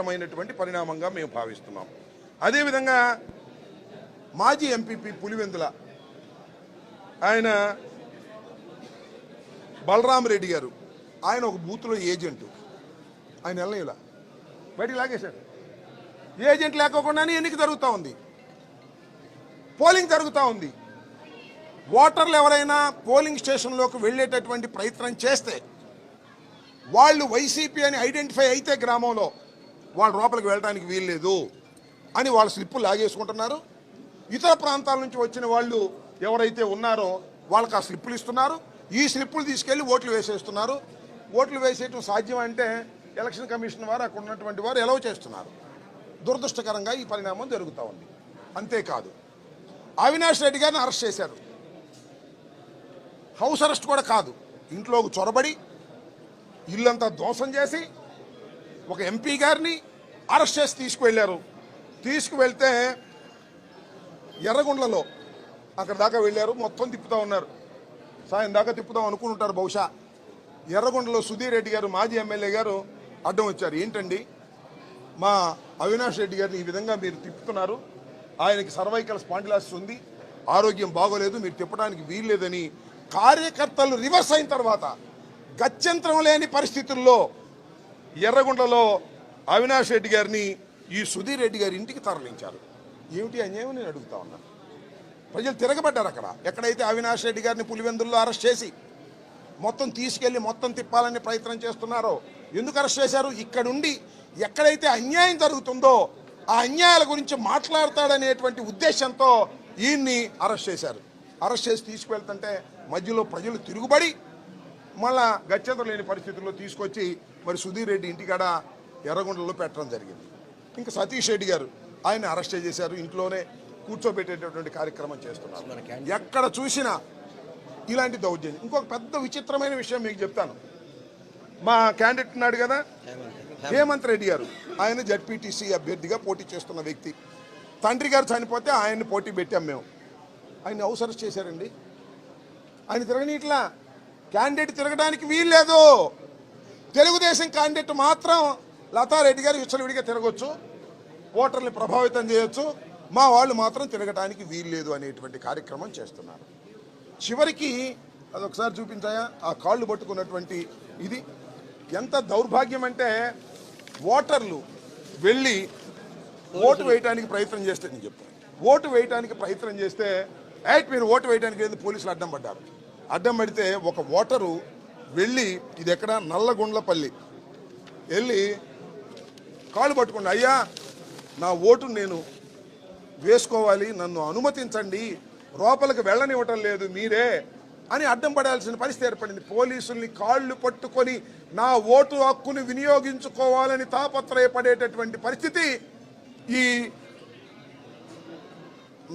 ఆహ్లాదకరమైనటువంటి పరిణామంగా మేము భావిస్తున్నాం. అదేవిధంగా మాజీ ఎంపీపీ పులివెందుల ఆయన బలరామరెడ్డి గారు, ఆయన ఒక బూత్లో ఏజెంటు. ఆయన వెళ్ళలేలా బయటికి లాగేశారు. ఏజెంట్ లేకోకుండానే ఎన్నిక జరుగుతూ ఉంది, పోలింగ్ జరుగుతూ ఉంది. ఓటర్లు ఎవరైనా పోలింగ్ స్టేషన్లోకి వెళ్ళేటటువంటి ప్రయత్నం చేస్తే వాళ్ళు వైసీపీ అని ఐడెంటిఫై అయితే గ్రామంలో వాళ్ళు లోపలికి వెళ్ళడానికి వీల్లేదు అని వాళ్ళు స్లిప్పులు లాగేసుకుంటున్నారు. ఇతర ప్రాంతాల నుంచి వచ్చిన వాళ్ళు ఎవరైతే ఉన్నారో వాళ్ళకి ఆ స్లిప్పులు ఇస్తున్నారు. ఈ స్లిప్పులు తీసుకెళ్లి ఓట్లు వేసేస్తున్నారు. ఓట్లు వేసేయటం సాధ్యం అంటే ఎలక్షన్ కమిషన్ వారు అక్కడ ఉన్నటువంటి వారు ఎలవ్ చేస్తున్నారు. దురదృష్టకరంగా ఈ పరిణామం జరుగుతూ ఉంది. అంతేకాదు, అవినాష్ రెడ్డి గారిని అరెస్ట్ చేశారు. హౌస్ అరెస్ట్ కూడా కాదు, ఇంట్లోకి చొరబడి ఇల్లంతా ధ్వంసం చేసి ఒక ఎంపీ గారిని అరెస్ట్ చేసి తీసుకువెళ్ళారు. తీసుకువెళ్తే ఎర్రగొండలలో అక్కడ దాకా వెళ్ళారు, మొత్తం తిప్పుతూ ఉన్నారు. సాయం దాకా తిప్పుదాం అనుకుంటారు బహుశా. ఎర్రగొండలో సుధీర్ రెడ్డి గారు, మాజీ ఎమ్మెల్యే గారు అడ్డం వచ్చారు. ఏంటండి, మా అవినాష్ రెడ్డి గారిని ఈ విధంగా మీరు తిప్పుతున్నారు, ఆయనకి సర్వైకల్ స్పాండిలాసిస్ ఉంది, ఆరోగ్యం బాగోలేదు, మీరు తిప్పడానికి వీల్లేదని కార్యకర్తలు రివర్స్ అయిన తర్వాత గత్యంతరం లేని పరిస్థితుల్లో ఎర్రగొండలో అవినాష్ రెడ్డి గారిని ఈ సుధీర్ రెడ్డి గారి ఇంటికి తరలించారు. ఏమిటి అన్యాయం నేను అడుగుతా ఉన్నాను. ప్రజలు తిరగబడ్డారు అక్కడ. ఎక్కడైతే అవినాష్ రెడ్డి గారిని పులివెందుల్లో అరెస్ట్ చేసి మొత్తం తీసుకెళ్లి మొత్తం తిప్పాలని ప్రయత్నం చేస్తున్నారో ఎందుకు అరెస్ట్ చేశారు? ఇక్కడుండి ఎక్కడైతే అన్యాయం జరుగుతుందో ఆ అన్యాయాల గురించి మాట్లాడతాడనేటువంటి ఉద్దేశంతో ఈయన్ని అరెస్ట్ చేశారు. అరెస్ట్ చేసి తీసుకువెళ్తుంటే మధ్యలో ప్రజలు తిరుగుబడి మళ్ళా గత్యంతరం లేని పరిస్థితుల్లో తీసుకొచ్చి మరి సుధీర్ రెడ్డి ఇంటికాడ ఎర్రగొండలో పెట్టడం జరిగింది. ఇంకా సతీష్ రెడ్డి గారు ఆయన అరెస్ట్ చేశారు, ఇంట్లోనే కూర్చోబెట్టేటటువంటి కార్యక్రమం చేస్తున్నారు. ఎక్కడ చూసినా ఇలాంటి దౌర్జన్యం. ఇంకొక పెద్ద విచిత్రమైన విషయం మీకు చెప్తాను. మా క్యాండిడేట్ ఉన్నాడు కదా హేమంత్ రెడ్డి గారు, ఆయన జడ్పీటీసీ అభ్యర్థిగా పోటీ చేస్తున్న వ్యక్తి. తండ్రి గారు చనిపోతే ఆయన్ని పోటీ పెట్టాం మేము. ఆయన హౌస్ అరెస్ట్ చేశారండి. ఆయన తిరగనీట్లా, క్యాండిడేట్ తిరగడానికి వీల్లేదు. తెలుగుదేశం క్యాండిడేట్ మాత్రం లతారెడ్డి గారు విచ్చలవిడిగా తిరగొచ్చు, ఓటర్ని ప్రభావితం చేయొచ్చు, మా వాళ్ళు మాత్రం తిరగడానికి వీల్లేదు అనేటువంటి కార్యక్రమం చేస్తున్నారు. చివరికి అదొకసారి చూపించాయా ఆ కాళ్ళు పట్టుకున్నటువంటి ఇది ఎంత దౌర్భాగ్యం అంటే, ఓటర్లు వెళ్ళి ఓటు వేయడానికి ప్రయత్నం చేస్తే, నేను చెప్తాను, ఓటు వేయడానికి ప్రయత్నం చేస్తే మీరు ఓటు వేయడానికి లేదు పోలీసులు అడ్డం పడ్డారు. అడ్డం పడితే ఒక ఓటరు వెళ్ళి, ఇది ఎక్కడ నల్లగొండ్లపల్లి వెళ్ళి కాళ్ళు పట్టుకోండి, అయ్యా నా ఓటు నేను వేసుకోవాలి, నన్ను అనుమతించండి, లోపలికి వెళ్ళనివ్వటం లేదు మీరే అని అడ్డం పడాల్సిన పరిస్థితి ఏర్పడింది. పోలీసుల్ని కాళ్ళు పట్టుకొని నా ఓటు హక్కును వినియోగించుకోవాలని తాపత్రయపడేటటువంటి పరిస్థితి ఈ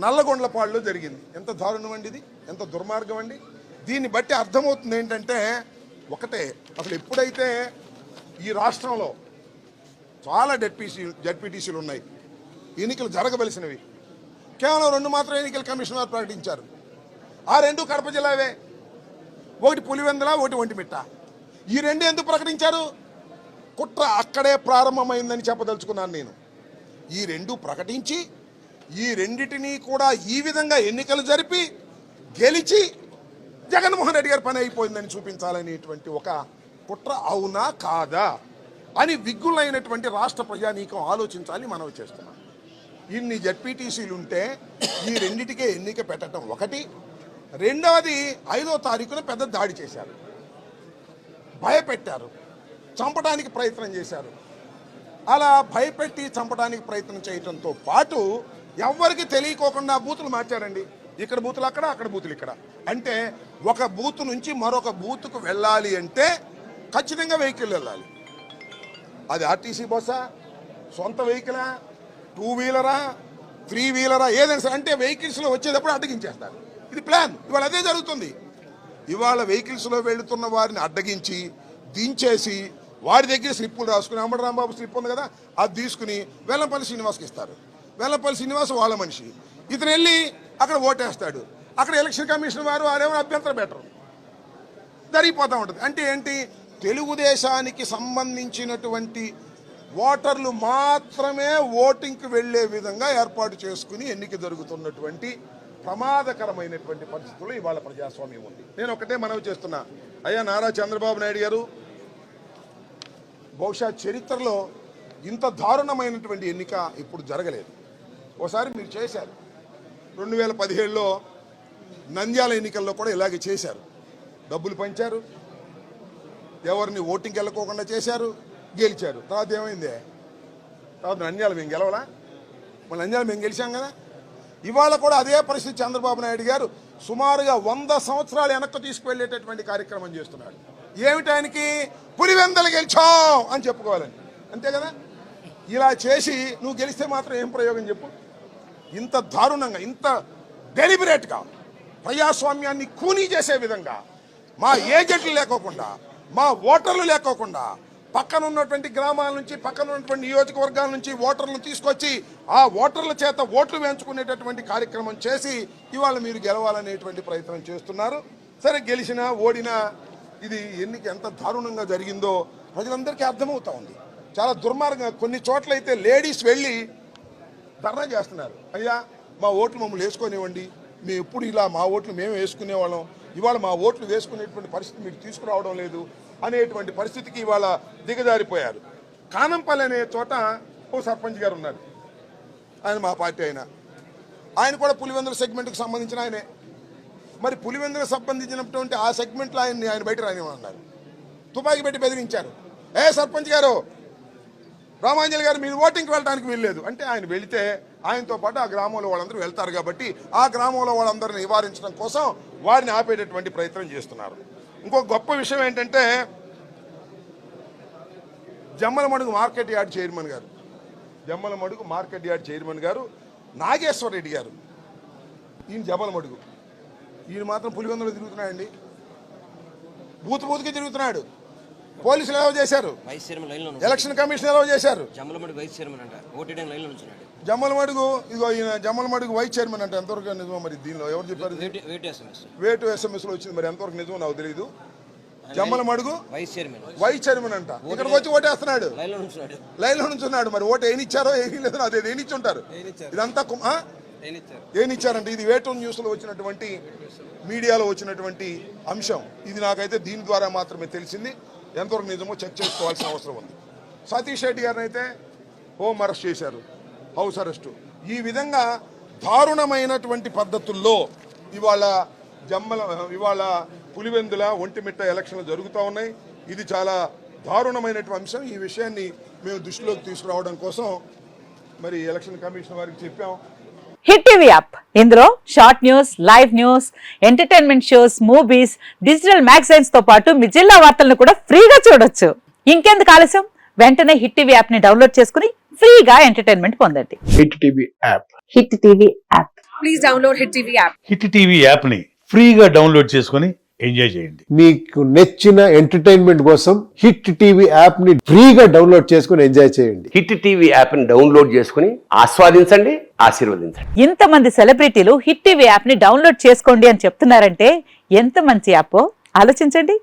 నల్లగొండ్లపాడులో జరిగింది. ఎంత దారుణం అండి ఇది, ఎంత దుర్మార్గం అండి. దీన్ని బట్టి అర్థమవుతుంది ఏంటంటే ఒకటే, అసలు ఎప్పుడైతే ఈ రాష్ట్రంలో చాలా జడ్పీటీసీలు ఉన్నాయి, ఎన్నికలు జరగవలసినవి, కేవలం 2 మాత్రం ఎన్నికల కమిషన్ వారు ప్రకటించారు. ఆ 2 కడప జిల్లావే, ఒకటి పులివెందుల, ఒకటి ఒంటిమిట్ట. ఈ 2 ఎందుకు ప్రకటించారు? కుట్ర అక్కడే ప్రారంభమైందని చెప్పదలుచుకున్నాను నేను. ఈ 2 ప్రకటించి ఈ రెండిటినీ కూడా ఈ విధంగా ఎన్నికలు జరిపి గెలిచి జగన్మోహన్ రెడ్డి గారి పని అయిపోయిందని చూపించాలనేటువంటి ఒక కుట్ర అవునా కాదా అని విగ్గులైనటువంటి రాష్ట్ర ప్రజానీకం ఆలోచించాలి. మనవి చేస్తున్నాం. ఇన్ని జడ్పీటీసీలు ఉంటే ఈ రెండిటికే ఎన్నిక పెట్టడం ఒకటి. రెండవది 5వ తారీఖున పెద్ద దాడి చేశారు, భయపెట్టారు, చంపడానికి ప్రయత్నం చేశారు. అలా భయపెట్టి చంపడానికి ప్రయత్నం చేయడంతో పాటు ఎవరికి తెలియకోకుండా బూతులు మార్చారండి. ఇక్కడ బూతులు అక్కడ, అక్కడ బూతులు ఇక్కడ. అంటే ఒక బూత్ నుంచి మరొక బూత్కు వెళ్ళాలి అంటే ఖచ్చితంగా వెహికల్ వెళ్ళాలి. అది ఆర్టీసీ బస్సా, సొంత వెహికలా, 2 వీలరా, 3 వీలరా, ఏదైనా సరే అంటే వెహికల్స్లో వచ్చేటప్పుడు అడ్డగించేస్తారు. ఇది ప్లాన్. ఇవాళ అదే జరుగుతుంది. ఇవాళ వెహికల్స్లో వెళుతున్న వారిని అడ్డగించి దించేసి వారి దగ్గర స్లిప్పులు రాసుకుని, అంబటి రాంబాబు స్లిప్ ఉంది కదా, అది తీసుకుని వెల్లంపల్లి శ్రీనివాస్కి ఇస్తారు. వెల్లంపల్లి శ్రీనివాస్ వాళ్ళ మనిషి, ఇతను వెళ్ళి అక్కడ ఓటేస్తాడు. అక్కడ ఎలక్షన్ కమిషన్ వారు వారేమో అభ్యంతరం పెట్టరు, జరిగిపోతూ ఉంటుంది. అంటే ఏంటి, తెలుగుదేశానికి సంబంధించినటువంటి ఓటర్లు మాత్రమే ఓటింగ్కి వెళ్లే విధంగా ఏర్పాటు చేసుకుని ఎన్నిక జరుగుతున్నటువంటి ప్రమాదకరమైనటువంటి పరిస్థితుల్లో ఇవాళ ప్రజాస్వామ్యం ఉంది. నేను ఒకటే మనవి చేస్తున్నా, అయ్యా నారా చంద్రబాబు నాయుడు గారు, బహుశా చరిత్రలో ఇంత దారుణమైనటువంటి ఎన్నిక ఇప్పుడు జరగలేదు. ఒకసారి మీరు చేశారు, 2017లో నంద్యాల ఎన్నికల్లో కూడా ఇలాగే చేశారు. డబ్బులు పంచారు, ఎవరిని ఓటింగ్కి వెళ్ళకోకుండా చేశారు, గెలిచారు. తర్వాత ఏమైంది? తర్వాత నంద్యాల మేము గెలవలా, మన నంద్యాల మేము గెలిచాం కదా. ఇవాళ కూడా అదే పరిస్థితి చంద్రబాబు నాయుడు గారు సుమారుగా 100 సంవత్సరాలు వెనక్కి తీసుకువెళ్ళేటటువంటి కార్యక్రమం చేస్తున్నాడు. ఏమిటానికి? పులివెందలు గెలిచాం అని చెప్పుకోవాలని, అంతే కదా. ఇలా చేసి నువ్వు గెలిస్తే మాత్రం ఏం ప్రయోగం చెప్పు? ఇంత దారుణంగా, ఇంత డెలిబరేట్గా ప్రజాస్వామ్యాన్ని కూనీ చేసే విధంగా మా ఏజెంట్లు లేకోకుండా, మా ఓటర్లు లేకోకుండా, పక్కన ఉన్నటువంటి గ్రామాల నుంచి, పక్కన ఉన్నటువంటి నియోజకవర్గాల నుంచి ఓటర్లను తీసుకొచ్చి ఆ ఓటర్ల చేత ఓట్లు వేయించుకునేటటువంటి కార్యక్రమం చేసి ఇవాళ మీరు గెలవాలనేటువంటి ప్రయత్నం చేస్తున్నారు. సరే, గెలిచినా ఓడినా ఇది ఎన్నిక ఎంత దారుణంగా జరిగిందో ప్రజలందరికీ అర్థమవుతా ఉంది. చాలా దుర్మార్గంగా కొన్ని చోట్ల అయితే లేడీస్ వెళ్ళి ధర్నా చేస్తున్నారు. అయ్యా, మా ఓట్లు మమ్మల్ని వేసుకొనివ్వండి, మేము ఎప్పుడు ఇలా మా ఓట్లు మేము వేసుకునేవాళ్ళం, ఇవాళ మా ఓట్లు వేసుకునేటువంటి పరిస్థితి మీరు తీసుకురావడం లేదు అనేటువంటి పరిస్థితికి ఇవాళ దిగజారిపోయారు. కానంపల్లి అనే చోట ఓ సర్పంచ్ గారు ఉన్నారు, ఆయన మా పార్టీ ఆయన కూడా పులివెందుల సెగ్మెంట్కి సంబంధించిన ఆయనే. మరి పులివెందులకు సంబంధించినటువంటి ఆ సెగ్మెంట్లో ఆయన బయట రానివ్వమన్నారు, తుపాకీ పెట్టి బెదిరించారు. సర్పంచ్ గారు, రామాంజలి గారు మీరు ఓటింగ్కి వెళ్ళడానికి వెళ్ళలేదు అంటే, ఆయన వెళితే ఆయనతో పాటు ఆ గ్రామంలో వాళ్ళందరూ వెళ్తారు కాబట్టి ఆ గ్రామంలో వాళ్ళందరినీ నివారించడం కోసం వారిని ఆపేటటువంటి ప్రయత్నం చేస్తున్నారు. ఇంకో గొప్ప విషయం ఏంటంటే, జమ్మలమడుగు మార్కెట్ యార్డ్ చైర్మన్ గారు నాగేశ్వర రెడ్డి గారు, ఈయన జమ్మలమడుగు, ఈయన మాత్రం పులివెందులో తిరుగుతున్నాడండి, బూత్కి తిరుగుతున్నాడు. పోలీసులు ఎలా చేశారు, ఎలక్షన్ కమిషన్ ఎలా చేశారు. జమ్మలమడుగు ఇదిగో ఈయన జమ్మలమడుగు వైస్ చైర్మన్ అంటే ఎంతవరకు నిజమో మరి దీనిలో ఎవరు చెప్పారు? వేటు ఎస్ఎంఎస్ లో వచ్చింది, మరి ఎంతవరకు నిజమో నాకు తెలియదు. జమ్మలమడుగు వైస్ చైర్మన్ అంట, ఇక్కడికి వచ్చి ఓటేస్తున్నాడు, లైన్ లో నుంచున్నాడు. మరి ఓటు ఏనిచ్చారో ఏమీ లేదు, అదే ఏనిచ్చుంటారు. ఇదంతా ఏనిచ్చారంటే ఇది వేటు న్యూస్ లో వచ్చినటువంటి, మీడియాలో వచ్చినటువంటి అంశం ఇది. నాకైతే దీని ద్వారా మాత్రమే తెలిసింది, ఎంతవరకు నిజమో చెక్ చేసుకోవాల్సిన అవసరం ఉంది. సతీష్ రెడ్డి గారిని అయితే హోమ్ అరెస్ట్ చేశారు, హౌస్ అరెస్టు. ఈ విధంగా దారుణమైనటువంటి పద్ధతుల్లో ఇవాళ పులివెందుల ఒంటిమిట్ట ఎలక్షన్లు జరుగుతూ ఉన్నాయి. ఇది చాలా దారుణమైనటువంటి అంశం. ఈ విషయాన్ని మేము దృష్టిలోకి తీసుకురావడం కోసం మరి ఎలక్షన్ కమిషన్ వారికి చెప్పాం. హిట్ టీవీ యాప్, ఇందులో short news, live news, entertainment shows, movies, digital magazines తో పాటు మీ జిల్లా వార్తలను కూడా ఫ్రీగా చూడొచ్చు. ఇంకెందుకు ఆలస్యం, వెంటనే హిట్ టీవీ యాప్ ని డౌన్లోడ్ చేసుకుని ఫ్రీగా ఎంటర్టైన్మెంట్ పొందండి. Hit TV app, hit TV app, please download hit TV app. Hit TV app ని ఫ్రీగా డౌన్లోడ్ చేసుకుని ఎంజాయ్ చేయండి. మీకు నచ్చిన ఎంటర్టైన్మెంట్ కోసం హిట్ టీవీ యాప్ ని ఫ్రీగా డౌన్లోడ్ చేసుకుని ఎంజాయ్ చేయండి. హిట్ టీవీ యాప్ ని డౌన్లోడ్ చేసుకుని ఆస్వాదించండి, ఆశీర్వదించండి. ఇంతమంది సెలబ్రిటీలు హిట్ టీవీ యాప్ ని డౌన్లోడ్ చేసుకోండి అని చెప్తున్నారంటే ఎంత మంచి యాప్ ఆలోచించండి.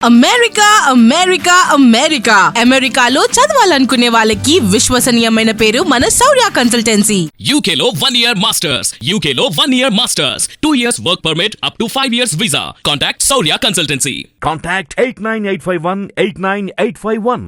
అమెరికా అమెరికా అమెరికా అమెరికాలో చదవాలనుకునే వాళ్ళకి విశ్వసనీయమైన పేరు మన శౌర్య కన్సల్టెన్సీ. UK లో 1 year masters, UK లో 1 year masters, 2 years work permit up to 5 years visa. Contact Saurya Consultancy. Contact 89851 89851.